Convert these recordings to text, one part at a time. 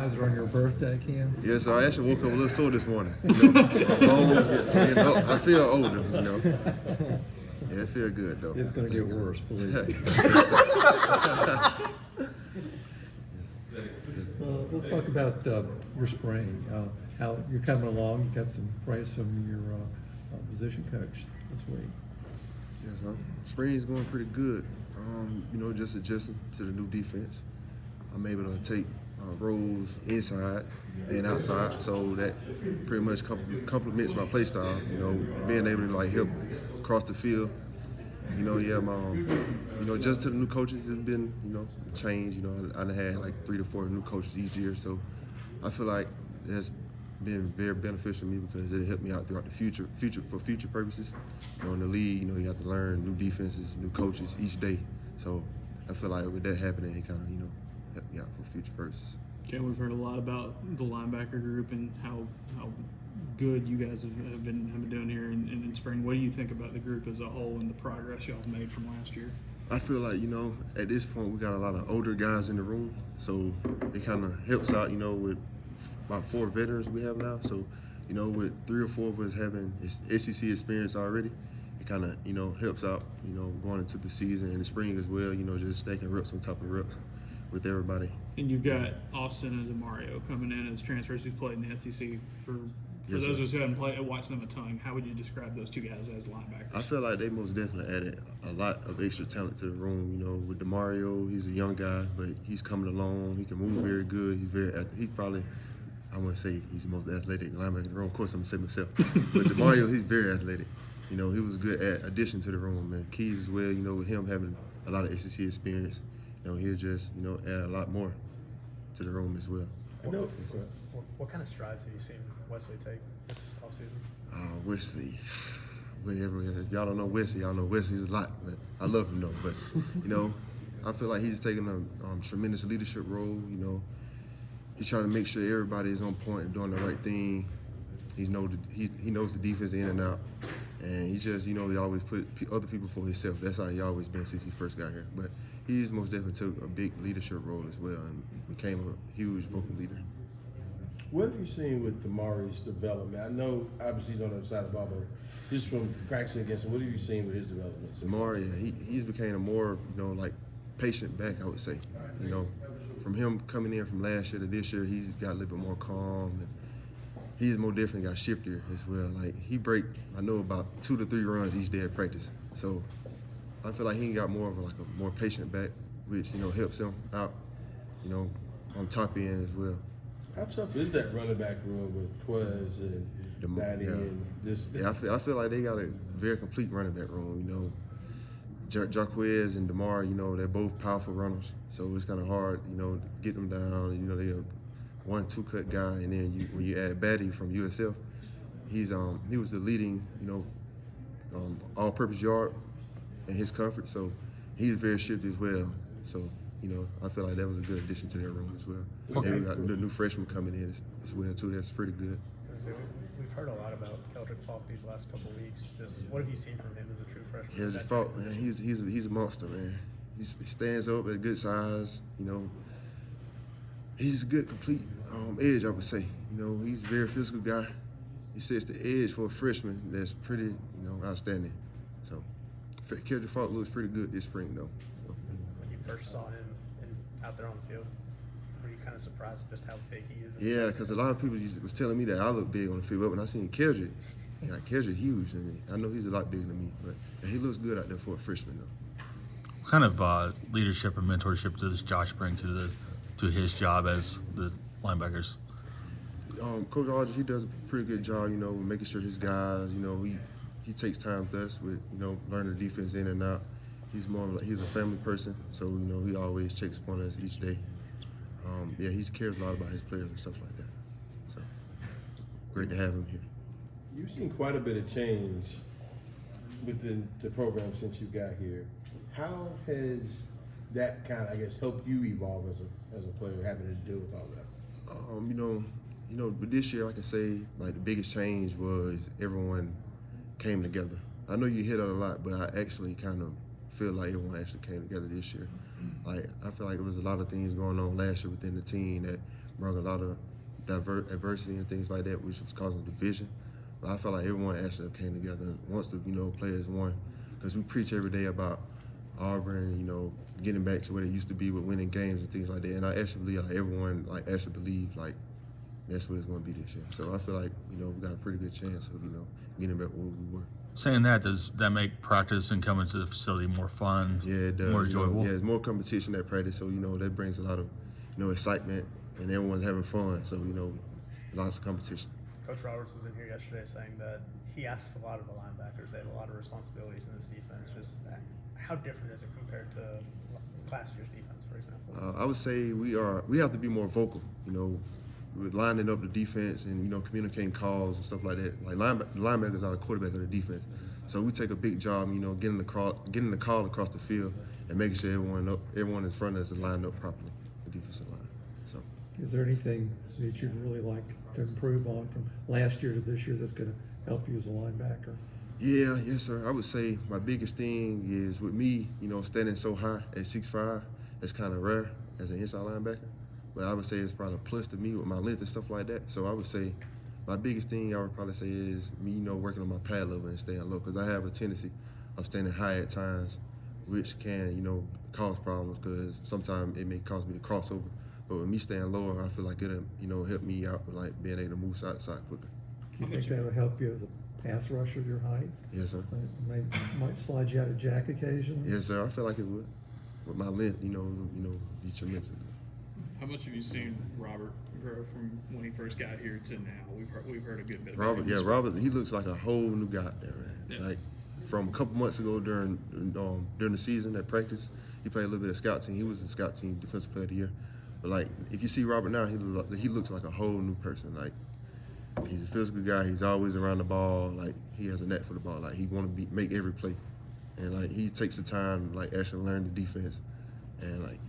Was it on your birthday, Cam? Yeah, so I actually woke up a little sore this morning. You know? I feel older, you know. Yeah, it feels good though. It's going to get worse, believe me. Let's talk about your spring. How you're coming along. You got some praise from your position coach this week. Yes, spring is going pretty good. You know, just adjusting to the new defense. I'm able to take roles inside and outside, so that pretty much complements my play style. You know, being able to like help across the field. You know, yeah, you know, just to the new coaches, it's been, you know, change. You know, I had like 3 to 4 new coaches each year, so I feel like that's been very beneficial to me because it helped me out throughout the future for future purposes. You know, in the league, you know, you have to learn new defenses, new coaches each day. So I feel like with that happening, it kind of, you know, helped me out for future purposes. Okay, we've heard a lot about the linebacker group and how good you guys have been doing here in spring. What do you think about the group as a whole and the progress y'all have made from last year? I feel like, you know, at this point we got a lot of older guys in the room, so it kind of helps out, you know, with about 4 veterans we have now. So, you know, with 3 or 4 of us having SEC experience already, it kind of, you know, helps out, you know, going into the season and the spring as well, you know, just stacking reps on top of reps with everybody. And you've got Austin and Mario coming in as transfers who's played in the SEC. For Yes, those sir. of us who haven't watched them a ton, how would you describe those 2 guys as linebackers? I feel like they most definitely added a lot of extra talent to the room. You know, with DeMario, he's a young guy, but he's coming along. He can move very good. He's probably, I wouldn't say he's the most athletic linebacker in the room. Of course, I'm gonna say myself. But DeMario, he's very athletic. You know, he was a good addition to the room. And Keys as well, you know, with him having a lot of SEC experience, you know, he'll just, you know, add a lot more to the room as well. What kind of strides have you seen Wesley take this offseason? Wesley. If y'all don't know Wesley, y'all know Wesley's a lot, but I love him though. But, you know, I feel like he's taking a tremendous leadership role. You know, he's trying to make sure everybody is on point and doing the right thing. He knows the defense in and out. And he just, you know, he always put other people before himself. That's how he always been since he first got here. But he's most definitely took a big leadership role as well and became a huge vocal leader. What have you seen with Maurice's development? I know obviously he's on the other side of Auburn. Just from practicing against him, what have you seen with his development? He's became a more, you know, like patient back, I would say. You know, from him coming in from last year to this year, he's got a little bit more calm. And he's more different, got shiftier as well. Like he break, I know about 2 to 3 runs each day at practice. So I feel like he got more of a more patient back, which, you know, helps him out, you know, on top end as well. How tough is that running back room with Quez and Matty and this? Yeah, I feel like they got a very complete running back room. You know, Jarquez and DeMar, you know, they're both powerful runners, so it's kind of hard, you know, to get them down. You know, they're a 1-2 cut guy, and then when you add Batty from USF, he was the leading, you know, all-purpose yard in his conference, so he's very shifty as well. So, you know, I feel like that was a good addition to their room as well. Okay. And we got the new freshman coming in as well too. That's pretty good. We've heard a lot about Keldrick Falk these last couple of weeks. Just what have you seen from him as a true freshman? Keldrick Falk, man, he's a monster, man. He stands up at a good size. You know, he's a good complete edge, I would say. You know, he's a very physical guy. He sets the edge for a freshman that's pretty, you know, outstanding. So Keldrick Falk looks pretty good this spring though. So. When you first saw him out there on the field, were you kind of surprised at just how big he is? Yeah, because a lot of people was telling me that I look big on the field, but when I seen Keldrick, Keldrick huge. I know he's a lot bigger than me, but he looks good out there for a freshman though. What kind of leadership and mentorship does Josh bring to his job as the linebackers? Coach Aldridge, he does a pretty good job, you know, making sure his guys, you know, he takes time with us with, you know, learning the defense in and out. He's a family person, so, you know, he always checks upon us each day. Yeah, he cares a lot about his players and stuff like that. So, great to have him here. You've seen quite a bit of change within the program since you got here. How has that kind of, I guess, helped you evolve as a player, having to deal with all that? You know, but this year I can say like the biggest change was everyone came together. I know you hear that a lot, but I actually kind of feel like everyone actually came together this year. Like I feel like there was a lot of things going on last year within the team that brought a lot of adversity and things like that, which was causing division. But I felt like everyone actually came together and once the players won, because we preach every day about Auburn, getting back to where they used to be with winning games and things like that. And I actually believe everyone actually believed that's what it's going to be this year. So I feel like we got a pretty good chance of getting back where we were. Saying that, does that make practice and coming to the facility more fun? Yeah, it does. More enjoyable? Yeah, it's more competition at practice, so that brings a lot of excitement, and everyone's having fun. So lots of competition. Coach Roberts was in here yesterday saying that he asks a lot of the linebackers. They have a lot of responsibilities in this defense. Just how different is it compared to last year's defense, for example? I would say we have to be more vocal. With lining up the defense and communicating calls and stuff like that. Like linebackers are the quarterback of the defense, so we take a big job, getting the call across the field and making sure everyone in front of us is lined up properly, the defensive line. So, Is there anything that you'd really like to improve on from last year to this year that's going to help you as a linebacker? yeah, yes, sir. I would say my biggest thing is with me, standing so high at 6'5", that's kind of rare as an inside linebacker. But I would say it's probably a plus to me with my length and stuff like that. So I would say my biggest thing I would probably say is me, working on my pad level and staying low, because I have a tendency of standing high at times, which can, cause problems because sometimes it may cause me to cross over. But with me staying lower, I feel like it'll, help me out with being able to move side to side quicker. Do you think that would help you as a pass rusher, your height? Yes, sir. Might slide you out of jack occasionally? Yes, sir. I feel like it would. With my length, be tremendous. How much have you seen Robert grow from when he first got here to now? We've heard a good bit about Robert, him. yeah, Robert, he looks like a whole new guy out there, man. Yeah. Like from a couple months ago during the season at practice, he played a little bit of scout team. He was the scout team defensive player of the year. But if you see Robert now, he looks like a whole new person. He's a physical guy. He's always around the ball. He has a knack for the ball. He want to make every play, and he takes the time actually learn the defense. And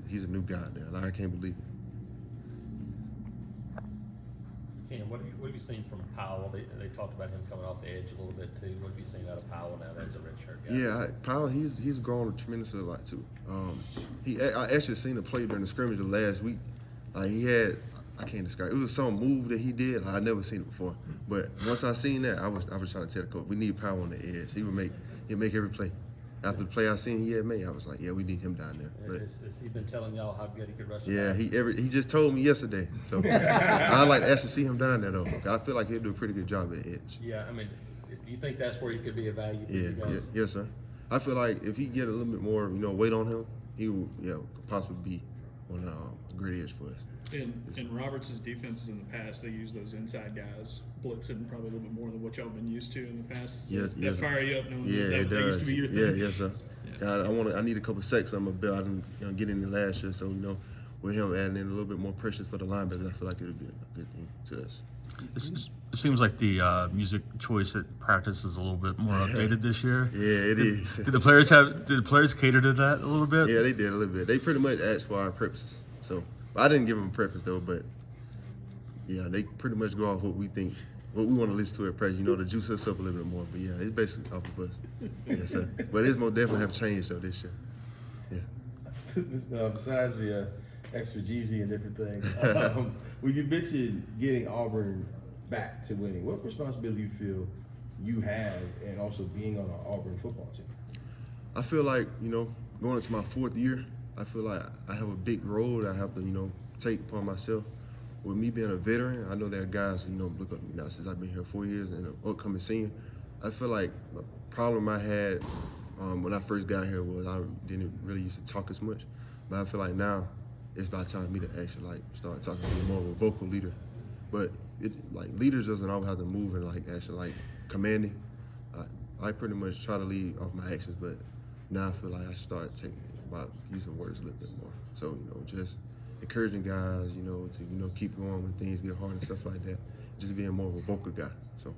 he's a new guy out there. I can't believe it. Ken, what have you seen from Powell? They talked about him coming off the edge a little bit too. What have you seen out of Powell now that he's a redshirt guy? Yeah, Powell, he's grown tremendously a lot too. I actually seen him play during the scrimmage of last week. He had, I can't describe it. It was some move that he did. I never seen it before. But once I seen that, I was trying to tell the coach, we need Powell on the edge. He'll make every play. After the play I seen he had made, I was like, yeah, we need him down there. But Has he been telling y'all how good he could rush? yeah, he just told me yesterday. So I'd like to actually see him down there though. I feel like he'll do a pretty good job at the edge. Yeah, do you think that's where he could be a value for you guys? Yes, sir. I feel like if he get a little bit more, weight on him, he will, possibly be on a great edge for us. In Roberts' defenses in the past, they use those inside guys blitzing probably a little bit more than what y'all have been used to in the past. Yes, That fire you up knowing that it used to be your thing? Yeah, yes, sir. Yeah. I need a couple sacks on my belt. I didn't get in there last year, so with him adding in a little bit more pressure for the linebackers, I feel like it'll be a good thing to us. It seems like the music choice at practice is a little bit more updated this year. Yeah, it is. Did the players cater to that a little bit? Yeah, they did a little bit. They pretty much asked for our preferences. So I didn't give them a preference though, but yeah, they pretty much go off what we think, what we want to listen to at practice. To juice us up a little bit more. But yeah, it's basically off of us. Yes, sir. But it's most definitely have changed though this year. Yeah. Besides the extra Jeezy and different things, when you mentioned getting Auburn back to winning, what responsibility do you feel you have, and also being on an Auburn football team? I feel like, going into my 4th year, I feel like I have a big role that I have to, take upon myself. With me being a veteran, I know there are guys, look up to me now since I've been here 4 years and an upcoming senior. I feel like the problem I had when I first got here was I didn't really used to talk as much. But I feel like now it's about time for me to actually start talking, be more of a vocal leader. But leaders doesn't always have to move and actually commanding. I pretty much try to lead off my actions, but now I feel like I should start about using words a little bit more. So just encouraging guys, to keep going when things get hard and stuff like that. Just being more of a vocal guy. So.